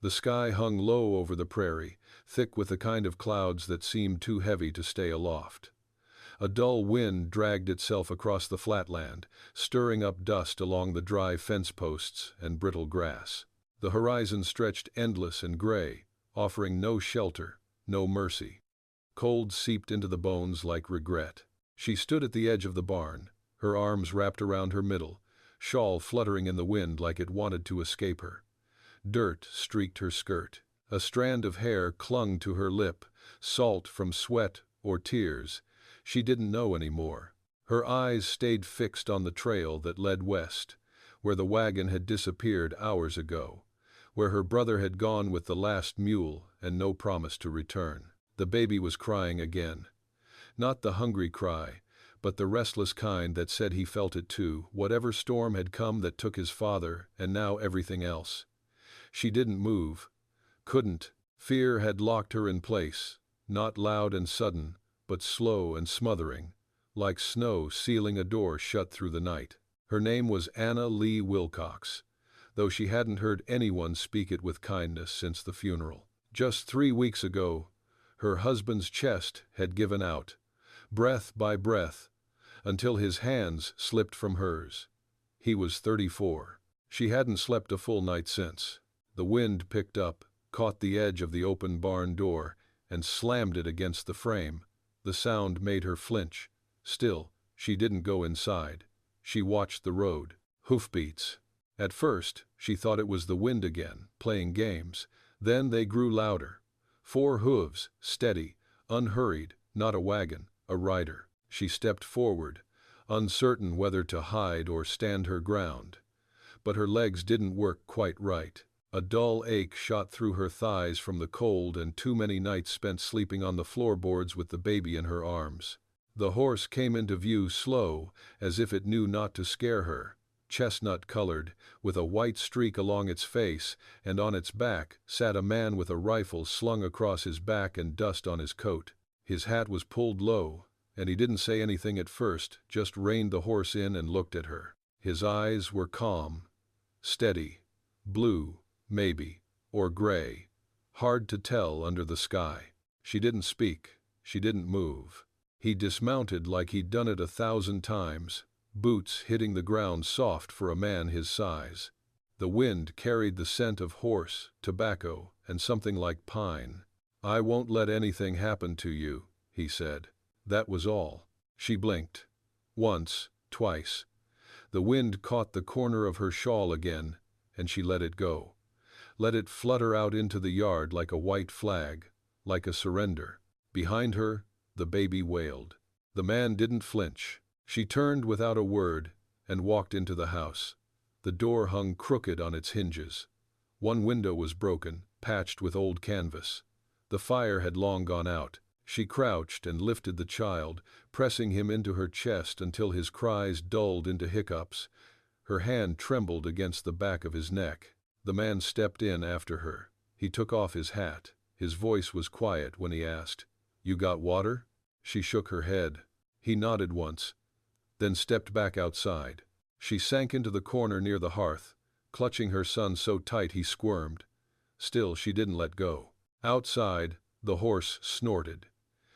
The sky hung low over the prairie, thick with the kind of clouds that seemed too heavy to stay aloft. A dull wind dragged itself across the flatland, stirring up dust along the dry fence posts and brittle grass. The horizon stretched endless and gray, offering no shelter, no mercy. Cold seeped into the bones like regret. She stood at the edge of the barn, her arms wrapped around her middle, shawl fluttering in the wind like it wanted to escape her. Dirt streaked her skirt. A strand of hair clung to her lip, salt from sweat or tears. She didn't know anymore. Her eyes stayed fixed on the trail that led west, where the wagon had disappeared hours ago, where her brother had gone with the last mule and no promise to return. The baby was crying again. Not the hungry cry, but the restless kind that said he felt it too, whatever storm had come that took his father and now everything else. She didn't move. Couldn't. Fear had locked her in place, not loud and sudden, but slow and smothering, like snow sealing a door shut through the night. Her name was Anna Lee Wilcox, though she hadn't heard anyone speak it with kindness since the funeral. Just 3 weeks ago, her husband's chest had given out, breath by breath, until his hands slipped from hers. He was 34. She hadn't slept a full night since. The wind picked up, caught the edge of the open barn door, and slammed it against the frame. The sound made her flinch. Still, she didn't go inside. She watched the road. Hoofbeats. At first, she thought it was the wind again, playing games. Then they grew louder. 4 hooves, steady, unhurried, not a wagon, a rider. She stepped forward, uncertain whether to hide or stand her ground. But her legs didn't work quite right. A dull ache shot through her thighs from the cold and too many nights spent sleeping on the floorboards with the baby in her arms. The horse came into view slow, as if it knew not to scare her, chestnut-colored, with a white streak along its face, and on its back sat a man with a rifle slung across his back and dust on his coat. His hat was pulled low, and he didn't say anything at first, just reined the horse in and looked at her. His eyes were calm, steady, blue, maybe, or gray, hard to tell under the sky. She didn't speak, she didn't move. He dismounted like he'd done it 1,000 times, boots hitting the ground soft for a man his size. The wind carried the scent of horse, tobacco, and something like pine. "I won't let anything happen to you," he said. That was all. She blinked. Once, twice. The wind caught the corner of her shawl again, and she let it go. Let it flutter out into the yard like a white flag, like a surrender. Behind her, the baby wailed. The man didn't flinch. She turned without a word and walked into the house. The door hung crooked on its hinges. One window was broken, patched with old canvas. The fire had long gone out. She crouched and lifted the child, pressing him into her chest until his cries dulled into hiccups. Her hand trembled against the back of his neck. The man stepped in after her. He took off his hat. His voice was quiet when he asked, "You got water?" She shook her head. He nodded once, then stepped back outside. She sank into the corner near the hearth, clutching her son so tight he squirmed. Still, she didn't let go. Outside, the horse snorted.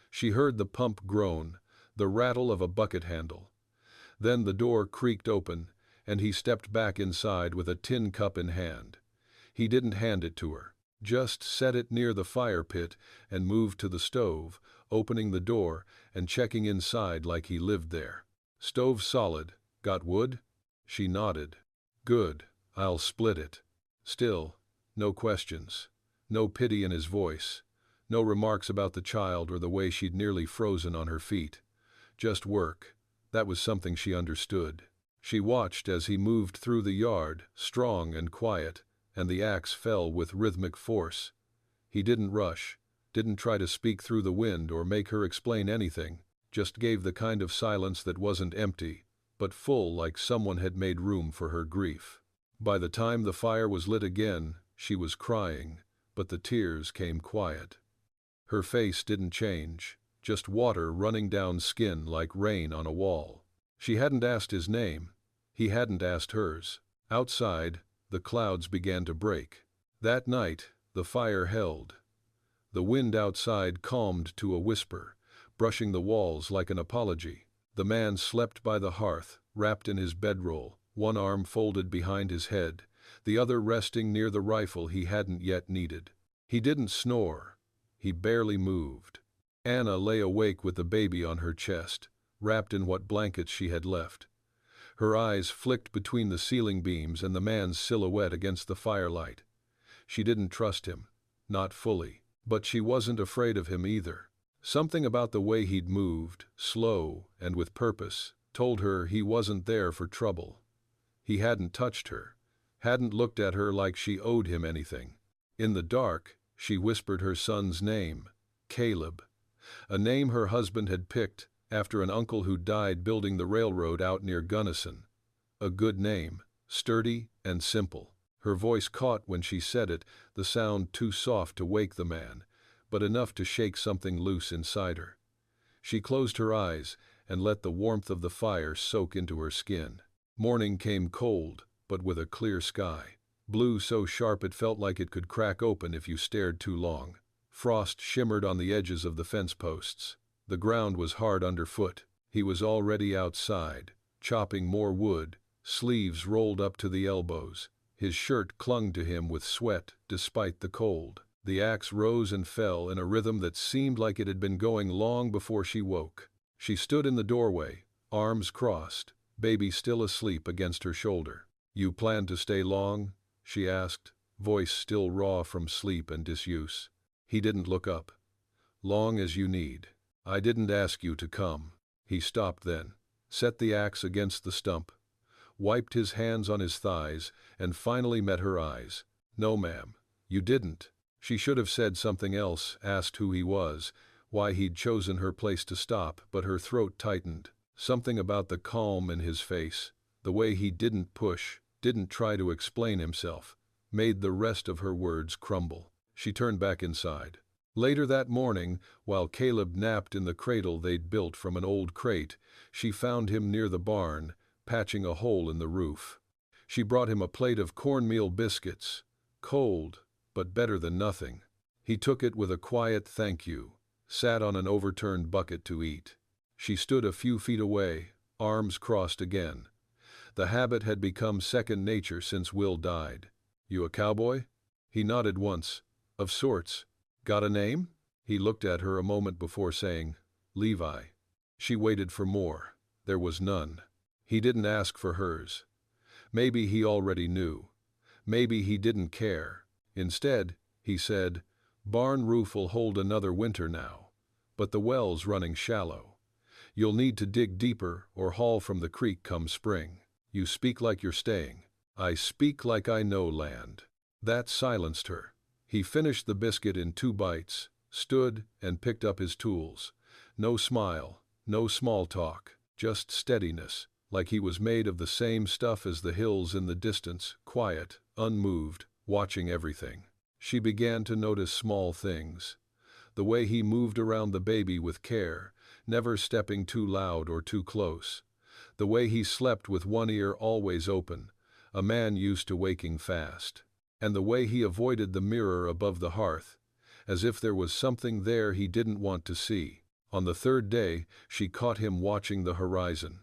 She heard the pump groan, the rattle of a bucket handle. Then the door creaked open, and he stepped back inside with a tin cup in hand. He didn't hand it to her, just set it near the fire pit and moved to the stove, opening the door and checking inside like he lived there. "Stove solid. Got wood?" She nodded. "Good. I'll split it." Still, no questions. No pity in his voice. No remarks about the child or the way she'd nearly frozen on her feet. Just work. That was something she understood. She watched as he moved through the yard, strong and quiet, and the axe fell with rhythmic force. He didn't rush, didn't try to speak through the wind or make her explain anything, just gave the kind of silence that wasn't empty, but full, like someone had made room for her grief. By the time the fire was lit again, she was crying, but the tears came quiet. Her face didn't change, just water running down skin like rain on a wall. She hadn't asked his name. He hadn't asked hers. Outside, the clouds began to break. That night, The fire held. The wind outside calmed to a whisper, brushing the walls like an apology. The man slept by the hearth, wrapped in his bedroll, one arm folded behind his head, the other resting near the rifle he hadn't yet needed. He didn't snore. He barely moved. Anna lay awake with the baby on her chest, wrapped in what blankets she had left. Her eyes flicked between the ceiling beams and the man's silhouette against the firelight. She didn't trust him, not fully, but she wasn't afraid of him either. Something about the way he'd moved, slow and with purpose, told her he wasn't there for trouble. He hadn't touched her, hadn't looked at her like she owed him anything. In the dark, she whispered her son's name, Caleb, a name her husband had picked after an uncle who died building the railroad out near Gunnison. A good name, sturdy and simple. Her voice caught when she said it, the sound too soft to wake the man, but enough to shake something loose inside her. She closed her eyes and let the warmth of the fire soak into her skin. Morning came cold, but with a clear sky. Blue so sharp it felt like it could crack open if you stared too long. Frost shimmered on the edges of the fence posts. The ground was hard underfoot. He was already outside, chopping more wood, sleeves rolled up to the elbows. His shirt clung to him with sweat despite the cold. The axe rose and fell in a rhythm that seemed like it had been going long before she woke. She stood in the doorway, arms crossed, baby still asleep against her shoulder. "You plan to stay long?" she asked, voice still raw from sleep and disuse. He didn't look up. "Long as you need. I didn't ask you to come." He stopped then, set the axe against the stump, wiped his hands on his thighs, and finally met her eyes. "No, ma'am, you didn't." She should have said something else, asked who he was, why he'd chosen her place to stop, but her throat tightened. Something about the calm in his face, the way he didn't push, didn't try to explain himself, made the rest of her words crumble. She turned back inside. Later that morning, while Caleb napped in the cradle they'd built from an old crate, she found him near the barn, patching a hole in the roof. She brought him a plate of cornmeal biscuits, cold, but better than nothing. He took it with a quiet thank you, sat on an overturned bucket to eat. She stood a few feet away, arms crossed again. The habit had become second nature since Will died. "You a cowboy?" He nodded once. "Of sorts. Got a name?" He looked at her a moment before saying, "Levi." She waited for more. There was none. He didn't ask for hers. Maybe he already knew. Maybe he didn't care. Instead, he said, "Barn roof will hold another winter now, but the well's running shallow. You'll need to dig deeper or haul from the creek come spring. You speak like you're staying." "I speak like I know land." That silenced her. He finished the biscuit in 2 bites, stood and picked up his tools. No smile, no small talk, just steadiness, like he was made of the same stuff as the hills in the distance, quiet, unmoved, watching everything. She began to notice small things. The way he moved around the baby with care, never stepping too loud or too close. The way he slept with one ear always open, a man used to waking fast. And the way he avoided the mirror above the hearth, as if there was something there he didn't want to see. On the 3rd day, she caught him watching the horizon.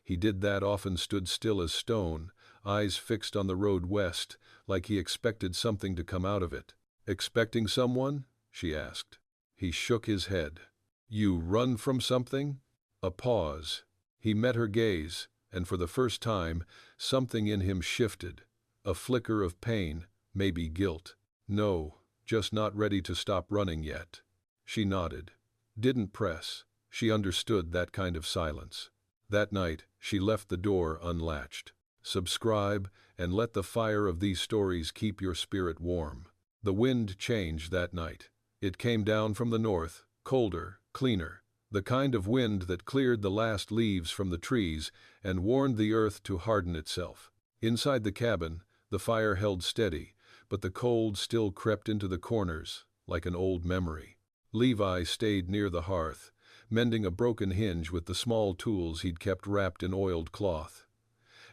He did that often, stood still as stone, eyes fixed on the road west, like he expected something to come out of it. "Expecting someone?" she asked. He shook his head. "You run from something?" A pause. He met her gaze, and for the first time, something in him shifted. A flicker of pain, maybe guilt. "No, just not ready to stop running yet." She nodded. Didn't press. She understood that kind of silence. That night, she left the door unlatched. Subscribe, and let the fire of these stories keep your spirit warm. The wind changed that night. It came down from the north, colder, cleaner, the kind of wind that cleared the last leaves from the trees and warned the earth to harden itself. Inside the cabin, the fire held steady, but the cold still crept into the corners, like an old memory. Levi stayed near the hearth, mending a broken hinge with the small tools he'd kept wrapped in oiled cloth.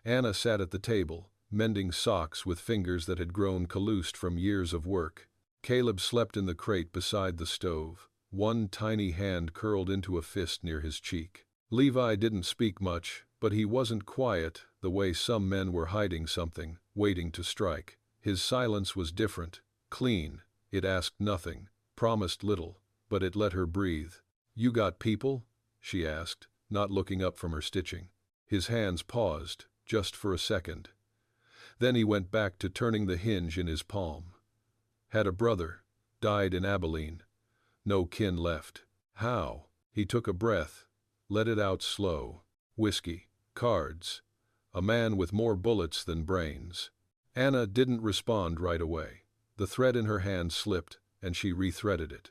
Anna sat at the table, mending socks with fingers that had grown calloused from years of work. Caleb slept in the crate beside the stove, one tiny hand curled into a fist near his cheek. Levi didn't speak much, but he wasn't quiet the way some men were hiding something, waiting to strike. His silence was different, clean. It asked nothing, promised little, but it let her breathe. "You got people?" she asked, not looking up from her stitching. His hands paused, just for a second. Then he went back to turning the hinge in his palm. "Had a brother. Died in Abilene. No kin left." "How?" He took a breath, let it out slow. "Whiskey. Cards. A man with more bullets than brains." Anna didn't respond right away. The thread in her hand slipped, and she rethreaded it.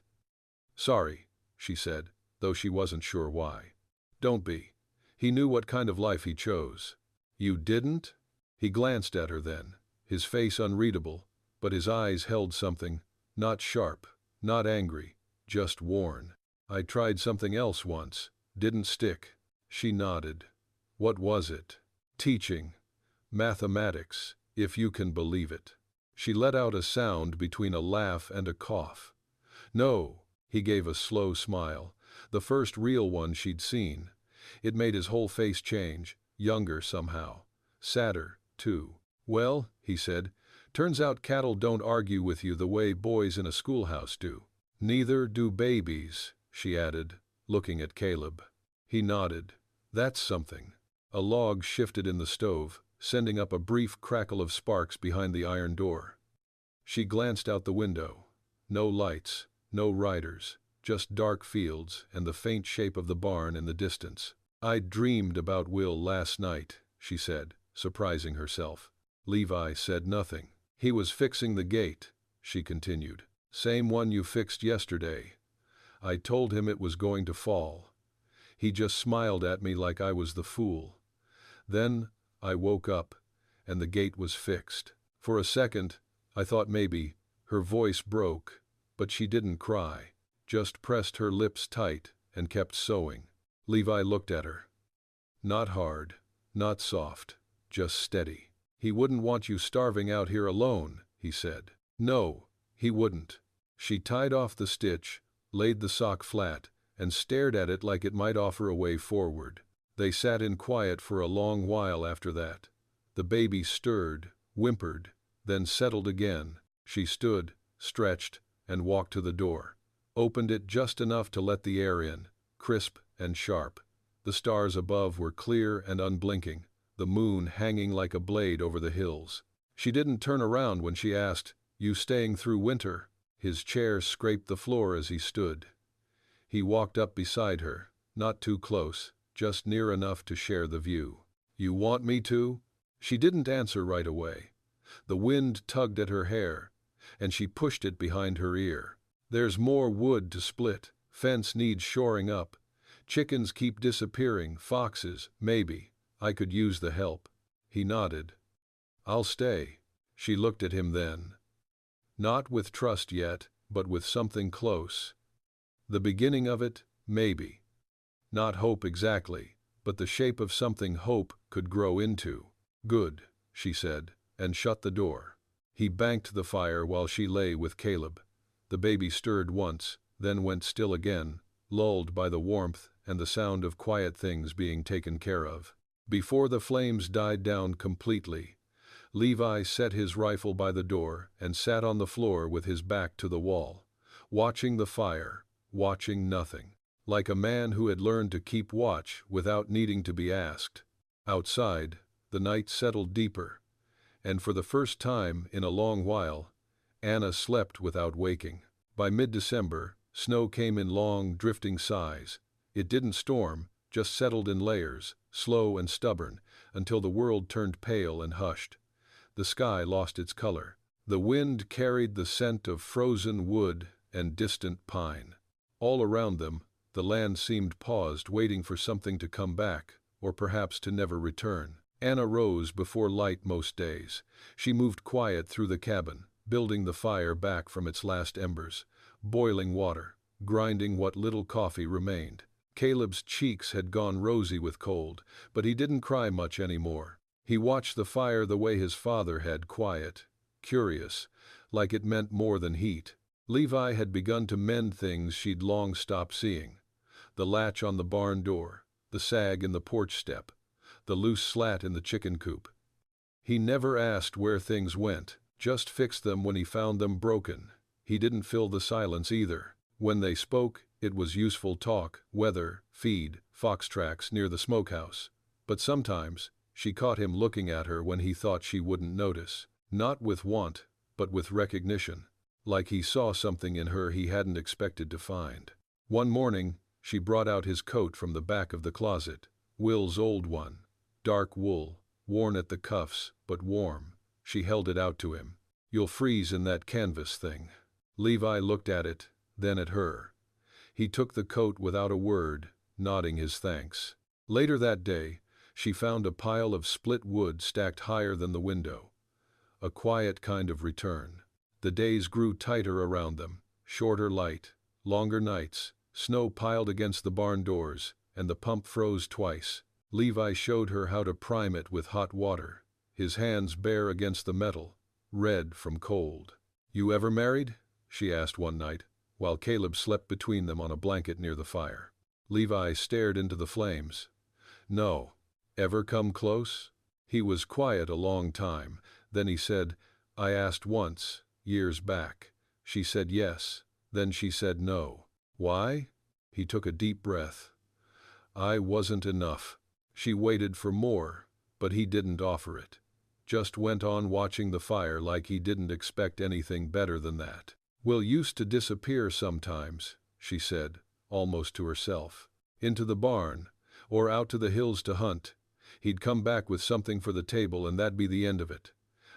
"Sorry," she said, though she wasn't sure why. "Don't be." He knew what kind of life he chose. "You didn't?" He glanced at her then, his face unreadable, but his eyes held something, not sharp, not angry, just worn. "I tried something else once. Didn't stick." She nodded. "What was it?" "Teaching. Mathematics, if you can believe it." She let out a sound between a laugh and a cough. "No." He gave a slow smile, the first real one she'd seen. It made his whole face change, younger somehow. Sadder, too. "Well," he said, "turns out cattle don't argue with you the way boys in a schoolhouse do." "Neither do babies," she added, looking at Caleb. He nodded. "That's something." A log shifted in the stove, sending up a brief crackle of sparks behind the iron door. She glanced out the window. No lights, no riders, just dark fields and the faint shape of the barn in the distance. "I dreamed about Will last night," she said, surprising herself. Levi said nothing. "He was fixing the gate," she continued. "Same one you fixed yesterday. I told him it was going to fall. He just smiled at me like I was the fool. Then I woke up, and the gate was fixed. For a second, I thought maybe." Her voice broke, but she didn't cry, just pressed her lips tight and kept sewing. Levi looked at her. "Not hard, not soft, just steady." "He wouldn't want you starving out here alone," he said. "No, he wouldn't." She tied off the stitch, laid the sock flat, and stared at it like it might offer a way forward. They sat in quiet for a long while after that. The baby stirred, whimpered, then settled again. She stood, stretched, and walked to the door. Opened it just enough to let the air in, crisp and sharp. The stars above were clear and unblinking, the moon hanging like a blade over the hills. She didn't turn around when she asked, "You staying through winter?" His chair scraped the floor as he stood. He walked up beside her, not too close, just near enough to share the view. "You want me to?" She didn't answer right away. The wind tugged at her hair, and she pushed it behind her ear. "There's more wood to split, fence needs shoring up. Chickens keep disappearing, foxes, maybe. I could use the help." He nodded. "I'll stay." She looked at him then. Not with trust yet, but with something close. The beginning of it, maybe. Not hope exactly, but the shape of something hope could grow into. "Good," she said, and shut the door. He banked the fire while she lay with Caleb. The baby stirred once, then went still again, lulled by the warmth and the sound of quiet things being taken care of. Before the flames died down completely, Levi set his rifle by the door and sat on the floor with his back to the wall, watching the fire, watching nothing, like a man who had learned to keep watch without needing to be asked. Outside, the night settled deeper, and for the first time in a long while, Anna slept without waking. By mid-December, snow came in long, drifting sighs. It didn't storm, just settled in layers, slow and stubborn, until the world turned pale and hushed. The sky lost its color. The wind carried the scent of frozen wood and distant pine. All around them, the land seemed paused, waiting for something to come back, or perhaps to never return. Anna rose before light most days. She moved quiet through the cabin, building the fire back from its last embers, boiling water, grinding what little coffee remained. Caleb's cheeks had gone rosy with cold, but he didn't cry much anymore. He watched the fire the way his father had, quiet, curious, like it meant more than heat. Levi had begun to mend things she'd long stopped seeing. The latch on the barn door, the sag in the porch step, the loose slat in the chicken coop. He never asked where things went, just fixed them when he found them broken. He didn't fill the silence either. When they spoke, it was useful talk, weather, feed, fox tracks near the smokehouse. But sometimes, she caught him looking at her when he thought she wouldn't notice. Not with want, but with recognition. Like he saw something in her he hadn't expected to find. One morning, she brought out his coat from the back of the closet. Will's old one. Dark wool, worn at the cuffs, but warm. She held it out to him. "You'll freeze in that canvas thing." Levi looked at it, then at her. He took the coat without a word, nodding his thanks. Later that day, she found a pile of split wood stacked higher than the window. A quiet kind of return. The days grew tighter around them, shorter light, longer nights. Snow piled against the barn doors, and the pump froze twice. Levi showed her how to prime it with hot water, his hands bare against the metal, red from cold. "You ever married?" she asked one night, while Caleb slept between them on a blanket near the fire. Levi stared into the flames. "No." "Ever come close?" He was quiet a long time, then he said, "I asked once, years back. She said yes, then she said no." "Why?" He took a deep breath. "I wasn't enough." She waited for more, but he didn't offer it. Just went on watching the fire like he didn't expect anything better than that. "Will used to disappear sometimes," she said, almost to herself. "Into the barn, or out to the hills to hunt. He'd come back with something for the table and that'd be the end of it.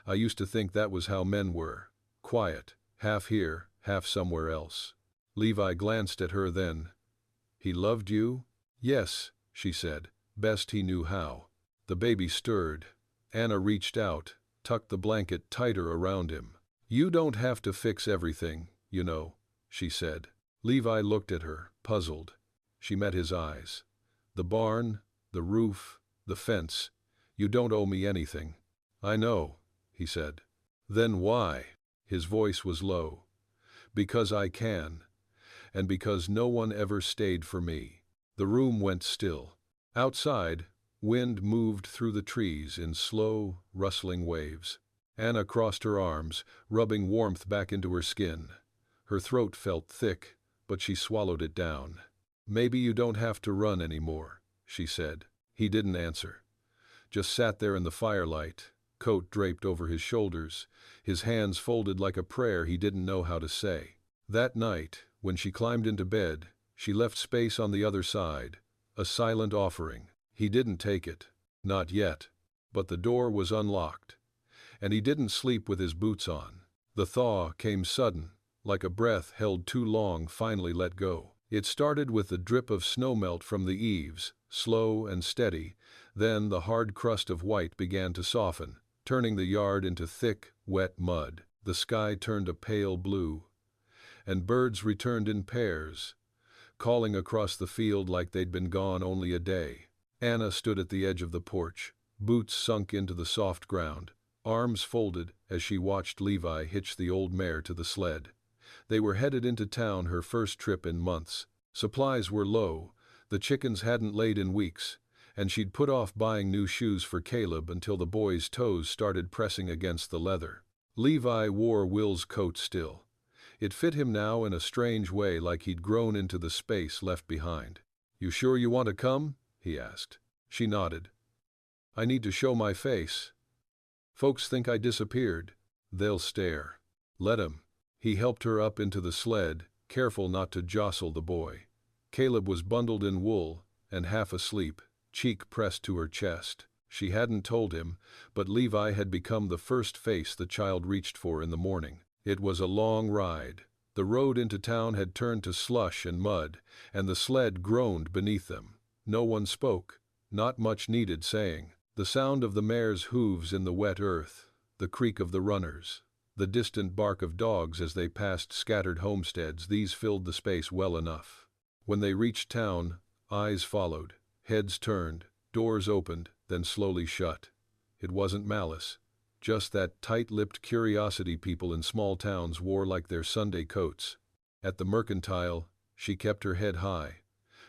I used to think that was how men were. Quiet, half here, half somewhere else." Levi glanced at her then. "He loved you?" "Yes," she said, best he knew how. The baby stirred. Anna reached out, tucked the blanket tighter around him. "You don't have to fix everything, you know," she said. Levi looked at her, puzzled. She met his eyes. "The barn, the roof, the fence. You don't owe me anything." "I know," he said. "Then why?" His voice was low. "Because I can. And because no one ever stayed for me." The room went still. Outside, wind moved through the trees in slow, rustling waves. Anna crossed her arms, rubbing warmth back into her skin. Her throat felt thick, but she swallowed it down. "Maybe you don't have to run anymore," she said. He didn't answer. Just sat there in the firelight, coat draped over his shoulders, his hands folded like a prayer he didn't know how to say. That night, when she climbed into bed, she left space on the other side, a silent offering. He didn't take it. Not yet. But the door was unlocked. And he didn't sleep with his boots on. The thaw came sudden, like a breath held too long finally let go. It started with the drip of snowmelt from the eaves, slow and steady, then the hard crust of white began to soften, turning the yard into thick, wet mud. The sky turned a pale blue. And birds returned in pairs, calling across the field like they'd been gone only a day. Anna stood at the edge of the porch, boots sunk into the soft ground, arms folded as she watched Levi hitch the old mare to the sled. They were headed into town, her first trip in months. Supplies were low, the chickens hadn't laid in weeks, and she'd put off buying new shoes for Caleb until the boy's toes started pressing against the leather. Levi wore Will's coat still. It fit him now in a strange way, like he'd grown into the space left behind. "You sure you want to come?" he asked. She nodded. "I need to show my face. Folks think I disappeared. They'll stare." "Let 'em." He helped her up into the sled, careful not to jostle the boy. Caleb was bundled in wool and half asleep, cheek pressed to her chest. She hadn't told him, but Levi had become the first face the child reached for in the morning. It was a long ride. The road into town had turned to slush and mud, and the sled groaned beneath them. No one spoke. Not much needed saying. The sound of the mare's hooves in the wet earth, the creak of the runners, the distant bark of dogs as they passed scattered homesteads, these filled the space well enough. When they reached town, eyes followed, heads turned, doors opened, then slowly shut. It wasn't malice. just that tight-lipped curiosity people in small towns wore like their Sunday coats. At the mercantile, she kept her head high,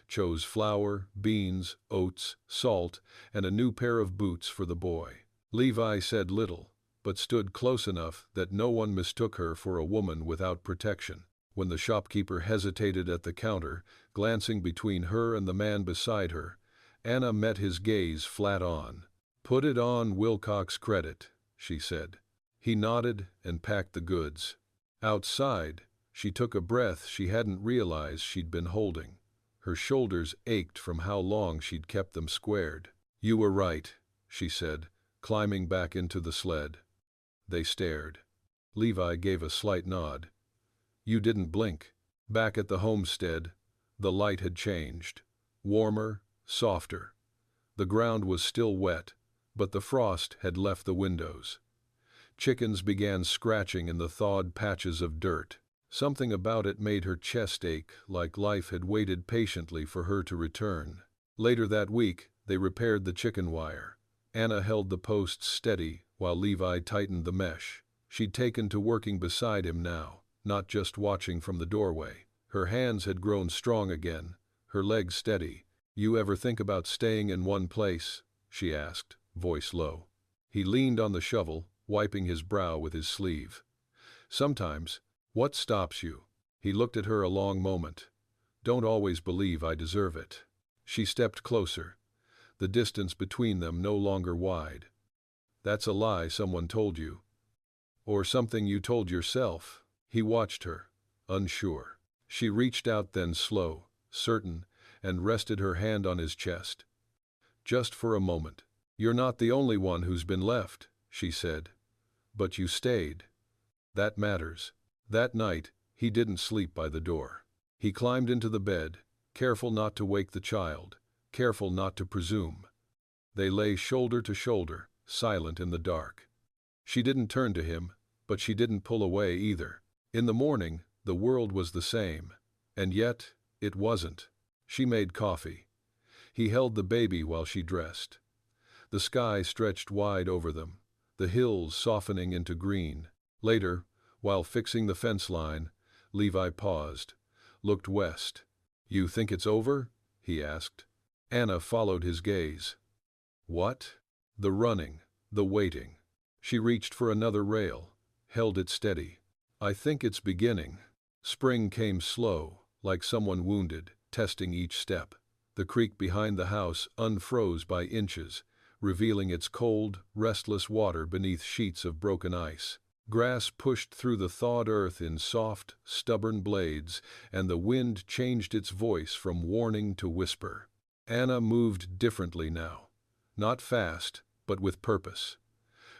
chose flour, beans, oats, salt, and a new pair of boots for the boy. Levi said little, but stood close enough that no one mistook her for a woman without protection. When the shopkeeper hesitated at the counter, glancing between her and the man beside her, Anna met his gaze flat on. "Put it on Wilcox Credit," she said. He nodded and packed the goods. Outside, she took a breath she hadn't realized she'd been holding. Her shoulders ached from how long she'd kept them squared. "You were right," she said, climbing back into the sled. They stared. Levi gave a slight nod. "You didn't blink." Back at the homestead, the light had changed. Warmer, softer. The ground was still wet, but the frost had left the windows. Chickens began scratching in the thawed patches of dirt. Something about it made her chest ache, like life had waited patiently for her to return. Later that week, they repaired the chicken wire. Anna held the posts steady while Levi tightened the mesh. She'd taken to working beside him now, not just watching from the doorway. Her hands had grown strong again, her legs steady. "You ever think about staying in one place?" she asked, voice low. He leaned on the shovel, wiping his brow with his sleeve. "Sometimes." "What stops you?" He looked at her a long moment. "Don't always believe I deserve it." She stepped closer, the distance between them no longer wide. "That's a lie someone told you. Or something you told yourself." He watched her, unsure. She reached out then, slow, certain, and rested her hand on his chest. "Just for a moment. You're not the only one who's been left," she said. "But you stayed. That matters." That night, he didn't sleep by the door. He climbed into the bed, careful not to wake the child, careful not to presume. They lay shoulder to shoulder, silent in the dark. She didn't turn to him, but she didn't pull away either. In the morning, the world was the same, and yet, it wasn't. She made coffee. He held the baby while she dressed. The sky stretched wide over them, the hills softening into green. Later, while fixing the fence line, Levi paused, looked west. "You think it's over?" he asked. Anna followed his gaze. "What?" "The running, the waiting." She reached for another rail, held it steady. "I think it's beginning." Spring came slow, like someone wounded, testing each step. The creek behind the house unfroze by inches, revealing its cold, restless water beneath sheets of broken ice. Grass pushed through the thawed earth in soft, stubborn blades, and the wind changed its voice from warning to whisper. Anna moved differently now. Not fast, but with purpose.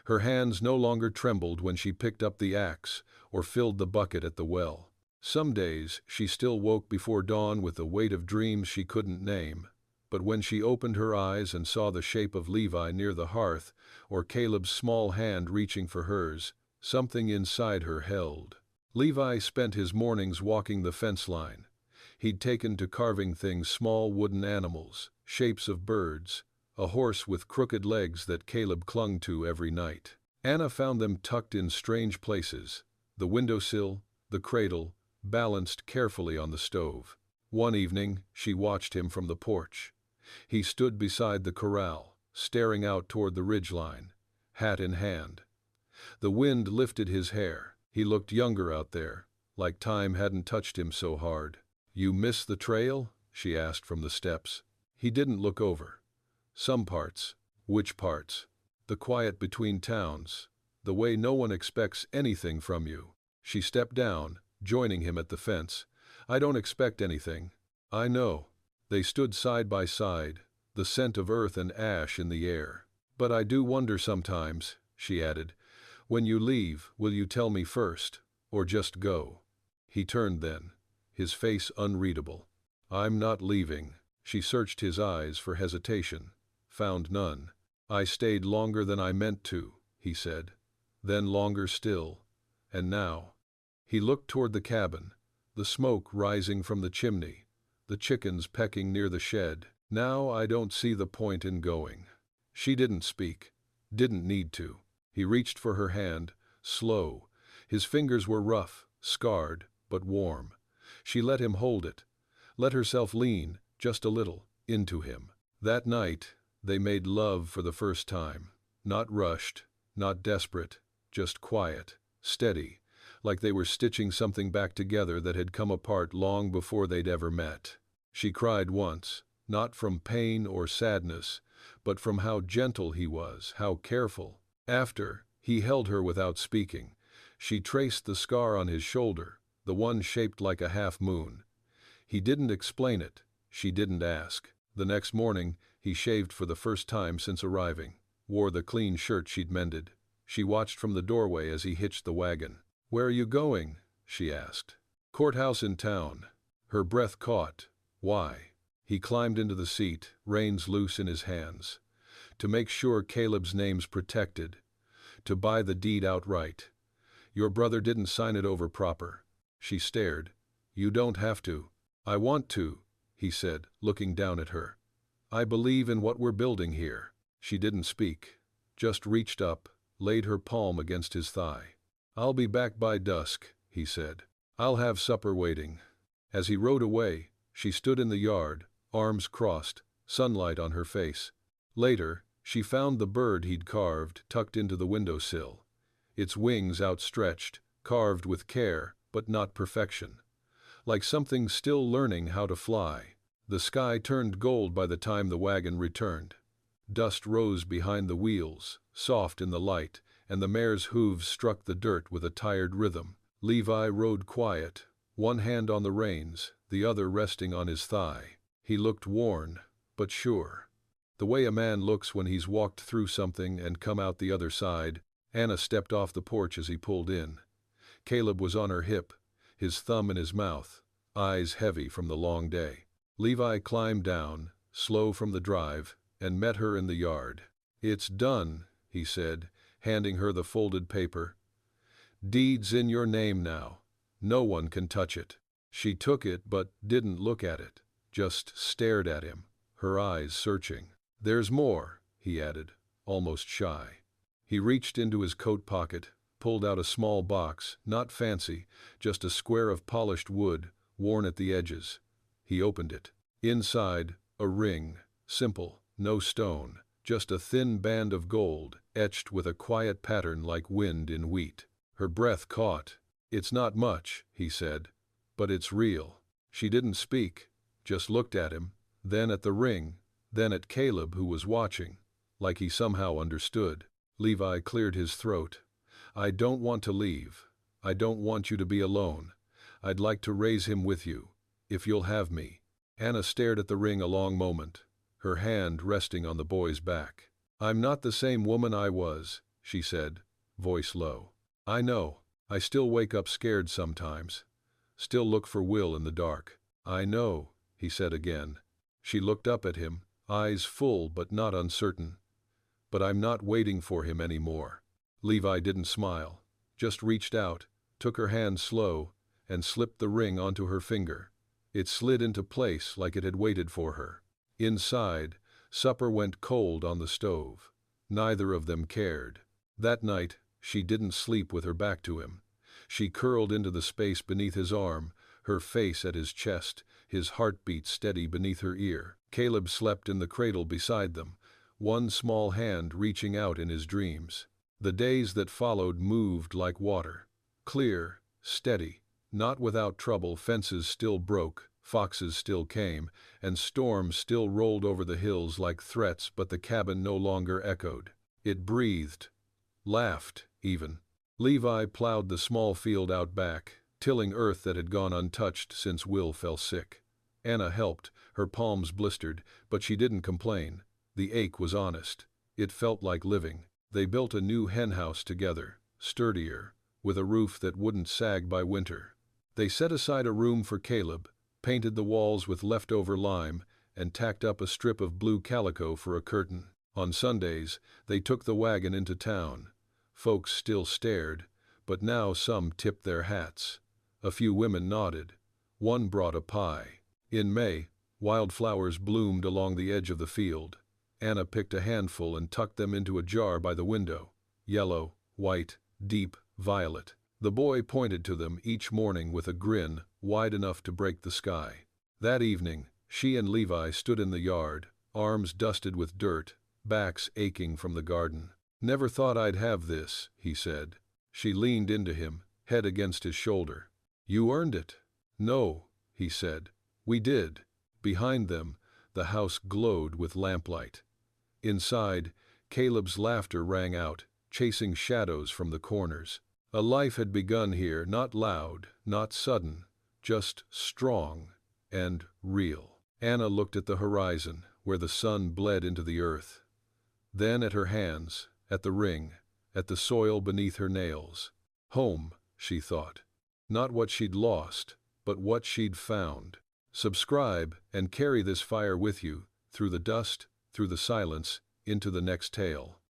Her hands no longer trembled when she picked up the axe or filled the bucket at the well. Some days she still woke before dawn with the weight of dreams she couldn't name. But when she opened her eyes and saw the shape of Levi near the hearth, or Caleb's small hand reaching for hers, something inside her held. Levi spent his mornings walking the fence line. He'd taken to carving things, small wooden animals, shapes of birds, a horse with crooked legs that Caleb clung to every night. Anna found them tucked in strange places, the windowsill, the cradle, balanced carefully on the stove. One evening, she watched him from the porch. He stood beside the corral, staring out toward the ridgeline, hat in hand. The wind lifted his hair. He looked younger out there, like time hadn't touched him so hard. "You miss the trail?" she asked from the steps. He didn't look over. "Some parts." "Which parts?" "The quiet between towns, the way no one expects anything from you." She stepped down, joining him at the fence. "I don't expect anything." "I know." They stood side by side, the scent of earth and ash in the air. "But I do wonder sometimes," she added, "when you leave, will you tell me first, or just go?" He turned then, his face unreadable. "I'm not leaving." She searched his eyes for hesitation, found none. "I stayed longer than I meant to," he said. "Then longer still. And now." He looked toward the cabin, the smoke rising from the chimney, the chickens pecking near the shed. "Now I don't see the point in going." She didn't speak, didn't need to. He reached for her hand, slow. His fingers were rough, scarred, but warm. She let him hold it, let herself lean, just a little, into him. That night, they made love for the first time. Not rushed, not desperate, just quiet, steady, like they were stitching something back together that had come apart long before they'd ever met. She cried once, not from pain or sadness, but from how gentle he was, how careful. After, he held her without speaking. She traced the scar on his shoulder, the one shaped like a half-moon. He didn't explain it. She didn't ask. The next morning, he shaved for the first time since arriving, wore the clean shirt she'd mended. She watched from the doorway as he hitched the wagon. "Where are you going?" she asked. "Courthouse in town." Her breath caught. "Why?" He climbed into the seat, reins loose in his hands. "To make sure Caleb's name's protected. To buy the deed outright. Your brother didn't sign it over proper." She stared. "You don't have to." "I want to," he said, looking down at her. "I believe in what we're building here." She didn't speak, just reached up, laid her palm against his thigh. "I'll be back by dusk," he said. "I'll have supper waiting." As he rode away, she stood in the yard, arms crossed, sunlight on her face. Later, she found the bird he'd carved tucked into the windowsill. Its wings outstretched, carved with care, but not perfection. Like something still learning how to fly. The sky turned gold by the time the wagon returned. Dust rose behind the wheels, soft in the light, and the mare's hooves struck the dirt with a tired rhythm. Levi rode quiet, one hand on the reins, the other resting on his thigh. He looked worn, but sure. The way a man looks when he's walked through something and come out the other side. Anna stepped off the porch as he pulled in. Caleb was on her hip, his thumb in his mouth, eyes heavy from the long day. Levi climbed down, slow from the drive, and met her in the yard. "It's done," he said, handing her the folded paper. "Deed's in your name now. No one can touch it." She took it but didn't look at it, just stared at him, her eyes searching. "There's more," he added, almost shy. He reached into his coat pocket, pulled out a small box, not fancy, just a square of polished wood, worn at the edges. He opened it. Inside, a ring, simple, no stone, just a thin band of gold, etched with a quiet pattern like wind in wheat. Her breath caught. "It's not much," he said, "but it's real." She didn't speak, just looked at him, then at the ring, then at Caleb, who was watching, like he somehow understood. Levi cleared his throat. "I don't want to leave. I don't want you to be alone. I'd like to raise him with you, if you'll have me." Anna stared at the ring a long moment, her hand resting on the boy's back. "I'm not the same woman I was," she said, voice low. "I know. I still wake up scared sometimes. Still look for Will in the dark." "I know," he said again. She looked up at him, eyes full but not uncertain. "But I'm not waiting for him anymore." Levi didn't smile, just reached out, took her hand slow, and slipped the ring onto her finger. It slid into place like it had waited for her. Inside, supper went cold on the stove. Neither of them cared. That night, she didn't sleep with her back to him. She curled into the space beneath his arm, her face at his chest, his heartbeat steady beneath her ear. Caleb slept in the cradle beside them, one small hand reaching out in his dreams. The days that followed moved like water. Clear, steady, not without trouble. Fences still broke, foxes still came, and storms still rolled over the hills like threats, but the cabin no longer echoed. It breathed, laughed, even. Levi plowed the small field out back, tilling earth that had gone untouched since Will fell sick. Anna helped, her palms blistered, but she didn't complain. The ache was honest. It felt like living. They built a new henhouse together, sturdier, with a roof that wouldn't sag by winter. They set aside a room for Caleb, painted the walls with leftover lime, and tacked up a strip of blue calico for a curtain. On Sundays, they took the wagon into town. Folks still stared, but now some tipped their hats. A few women nodded. One brought a pie. In May, wildflowers bloomed along the edge of the field. Anna picked a handful and tucked them into a jar by the window. yellow, white, deep, violet. The boy pointed to them each morning with a grin wide enough to break the sky. That evening, she and Levi stood in the yard, arms dusted with dirt, backs aching from the garden. "Never thought I'd have this," he said. She leaned into him, head against his shoulder. "You earned it." "No," he said. "We did." Behind them, the house glowed with lamplight. Inside, Caleb's laughter rang out, chasing shadows from the corners. A life had begun here, not loud, not sudden, just strong and real. Anna looked at the horizon, where the sun bled into the earth. Then at her hands, at the ring, at the soil beneath her nails. Home, she thought. Not what she'd lost, but what she'd found. Subscribe and carry this fire with you, through the dust, through the silence, into the next tale.